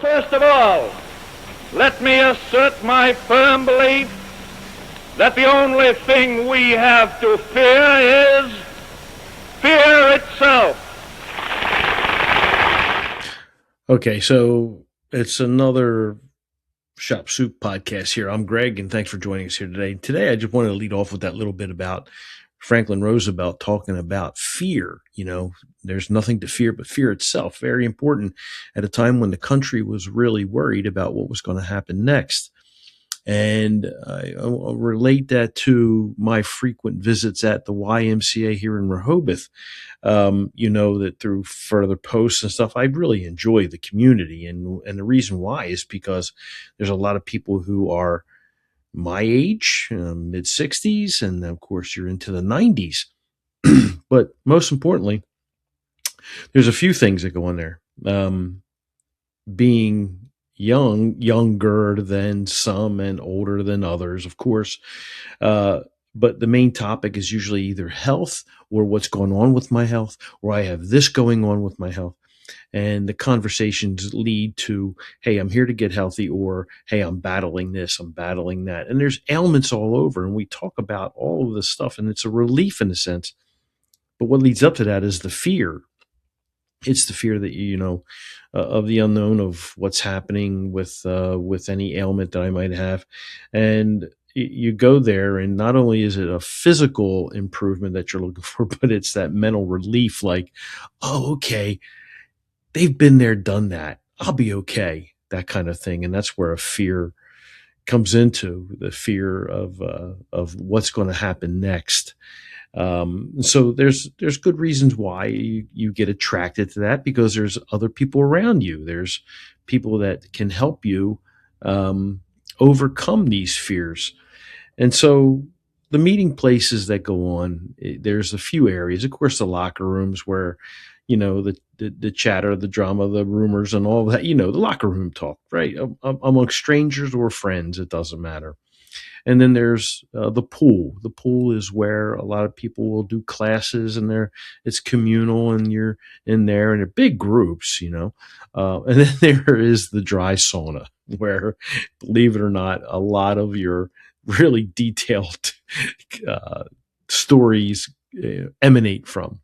first of all, let me assert my firm belief that the only thing we have to fear is fear itself. Okay, so it's another ShopSoup Podcast here. I'm Greg, and thanks for joining us here today. Today, I just wanted to lead off with that little bit about Franklin Roosevelt talking about fear. You know, there's nothing to fear but fear itself. Very important at a time when the country was really worried about what was going to happen next. And I'll relate that to my frequent visits at the YMCA here in Rehoboth. You know that through further posts and stuff, I really enjoy the community. And the reason why is because there's a lot of people who are my age, mid 60s, and of course you're into the 90s. But most importantly, there's a few things that go on there. Being younger than some and older than others, of course. But the main topic is usually either health or what's going on with my health, or I have this going on with my health. And the conversations lead to, hey, I'm here to get healthy, or, hey, I'm battling this, I'm battling that. And there's ailments all over, and we talk about all of this stuff, and it's a relief in a sense. But what leads up to that is the fear. It's the fear that, of the unknown, of what's happening with any ailment that I might have. And you go there, and not only is it a physical improvement that you're looking for, but it's that mental relief, like, oh, okay, they've been there, done that. I'll be okay, that kind of thing. And that's where a fear comes into, the fear of what's going to happen next. So there's good reasons why you get attracted to that, because there's other people around you. There's people that can help you overcome these fears. And so the meeting places that go on, there's a few areas. Of course, the locker rooms where, the chatter, the drama, the rumors, and all that, the locker room talk, right? Among strangers or friends, it doesn't matter. And then there's the pool. The pool is where a lot of people will do classes, and it's communal, and you're in there, and they're big groups, and then there is the dry sauna, where, believe it or not, a lot of your really detailed stories emanate from.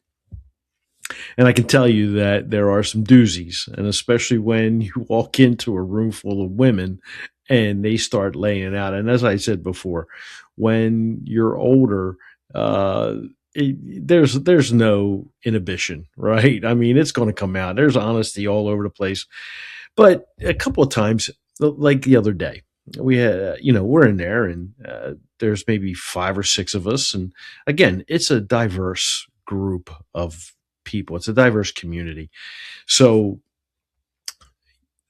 And I can tell you that there are some doozies, and especially when you walk into a room full of women and they start laying it out. And as I said before, when you're older, there's no inhibition, right? I mean, it's going to come out. There's honesty all over the place. But a couple of times, like the other day, we had, we're in there, and there's maybe 5 or 6 of us. And again, it's a diverse group of people. It's a diverse community. So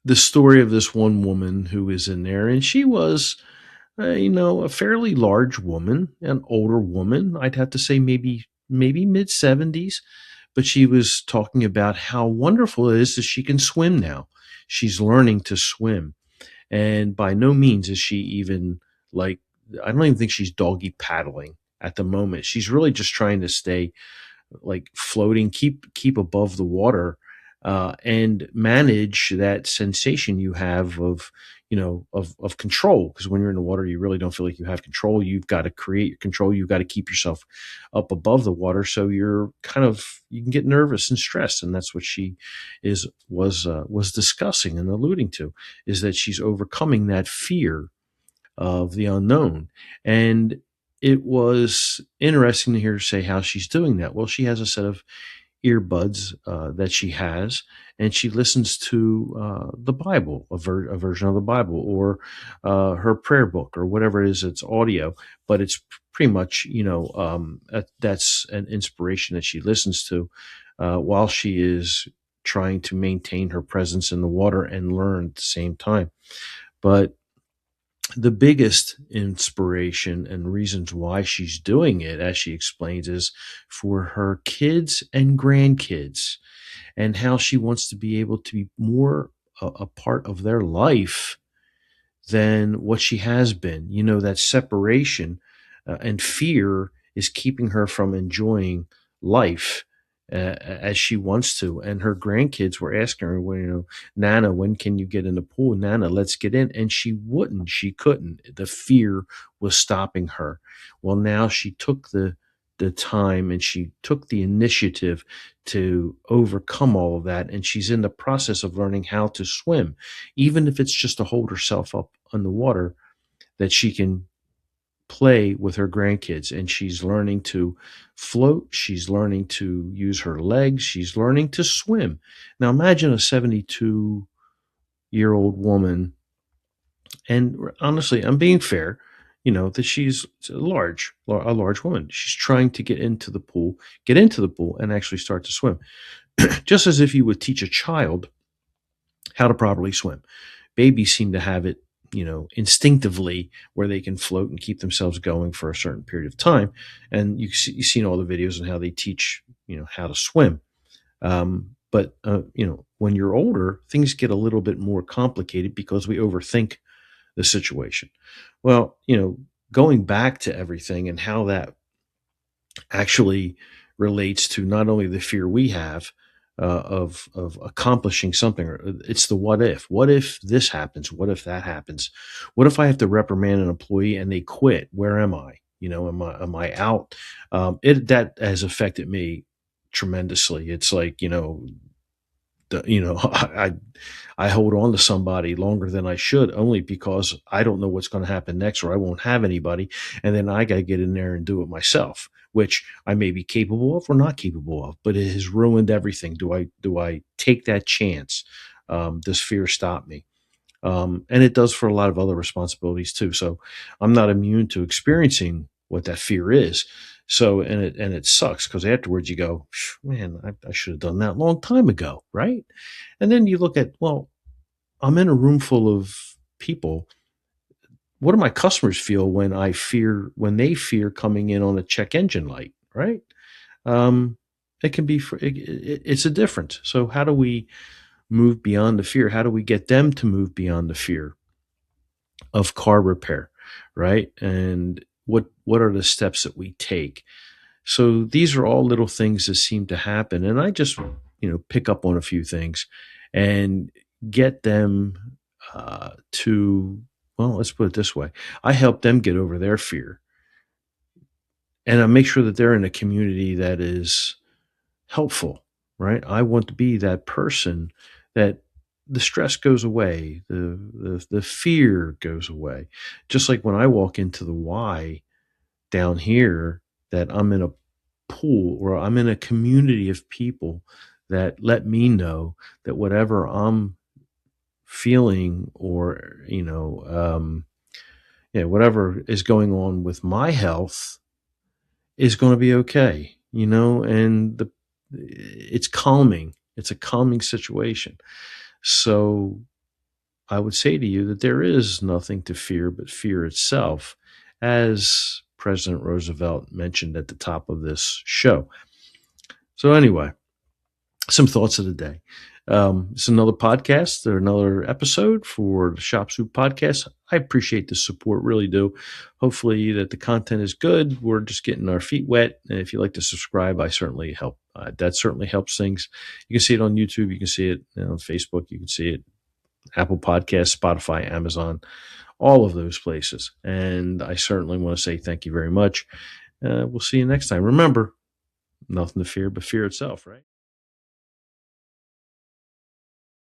the story of this one woman who is in there, and she was, a fairly large woman, an older woman. I'd have to say maybe mid 70s, but she was talking about how wonderful it is that she can swim now. She's learning to swim. And by no means is she even I don't even think she's doggy paddling at the moment. She's really just trying to stay floating, keep above the water, and manage that sensation you have of control. Because when you're in the water, you really don't feel like you have control. You've got to create your control. You've got to keep yourself up above the water. So you can get nervous and stressed. And that's what she was discussing and alluding to, is that she's overcoming that fear of the unknown. And it was interesting to hear her say how she's doing that. Well, she has a set of earbuds that she has, and she listens to the Bible, a version of the Bible, or her prayer book, or whatever it is. It's audio, but it's pretty much, that's an inspiration that she listens to while she is trying to maintain her presence in the water and learn at the same time. But the biggest inspiration and reasons why she's doing it, as she explains, is for her kids and grandkids, and how she wants to be able to be more a part of their life than what she has been. That separation and fear is keeping her from enjoying life as she wants to. And her grandkids were asking her, well, Nana, when can you get in the pool? Nana, let's get in. And she wouldn't. She couldn't. The fear was stopping her. Well, now she took the time and she took the initiative to overcome all of that. And she's in the process of learning how to swim, even if it's just to hold herself up on the water, that she can play with her grandkids. And she's learning to float. She's learning to use her legs. She's learning to swim. Now imagine a 72-year-old woman. And honestly, I'm being fair, that she's a large woman. She's trying to get into the pool and actually start to swim. Just as if you would teach a child how to properly swim. Babies seem to have it, instinctively, where they can float and keep themselves going for a certain period of time. And you've seen all the videos on how they teach, how to swim. But when you're older, things get a little bit more complicated because we overthink the situation. Well, going back to everything and how that actually relates to not only the fear we have of accomplishing something. It's the what if. What if this happens? What if that happens? What if I have to reprimand an employee and they quit? Where am I? Am I out? That has affected me tremendously. It's like, I hold on to somebody longer than I should, only because I don't know what's going to happen next, or I won't have anybody. And then I got to get in there and do it myself, which I may be capable of or not capable of, but it has ruined everything. Do I take that chance? Does fear stop me? And it does for a lot of other responsibilities too. So I'm not immune to experiencing what that fear is. So, and it sucks because afterwards you go, man, I should have done that a long time ago. Right. And then you look at, well, I'm in a room full of people. What do my customers feel when they fear coming in on a check engine light? Right. It can be, it's a difference. So how do we move beyond the fear? How do we get them to move beyond the fear of car repair? Right. And what are the steps that we take? So these are all little things that seem to happen. And I just, pick up on a few things and get them well, let's put it this way. I help them get over their fear. And I make sure that they're in a community that is helpful, right? I want to be that person that the stress goes away, the fear goes away. Just like when I walk into the Y down here, that I'm in a pool or I'm in a community of people that let me know that whatever I'm feeling or, whatever is going on with my health is going to be okay, and it's calming. It's a calming situation. So I would say to you that there is nothing to fear but fear itself, as President Roosevelt mentioned at the top of this show. So anyway, some thoughts of the day. It's another podcast or another episode for the ShopSoup Podcast. I appreciate the support, really do. Hopefully that the content is good. We're just getting our feet wet. And if you like to subscribe, I certainly help. That certainly helps things. You can see it on YouTube. You can see it on Facebook. You can see it Apple Podcasts, Spotify, Amazon, all of those places. And I certainly want to say thank you very much. We'll see you next time. Remember, nothing to fear but fear itself, right?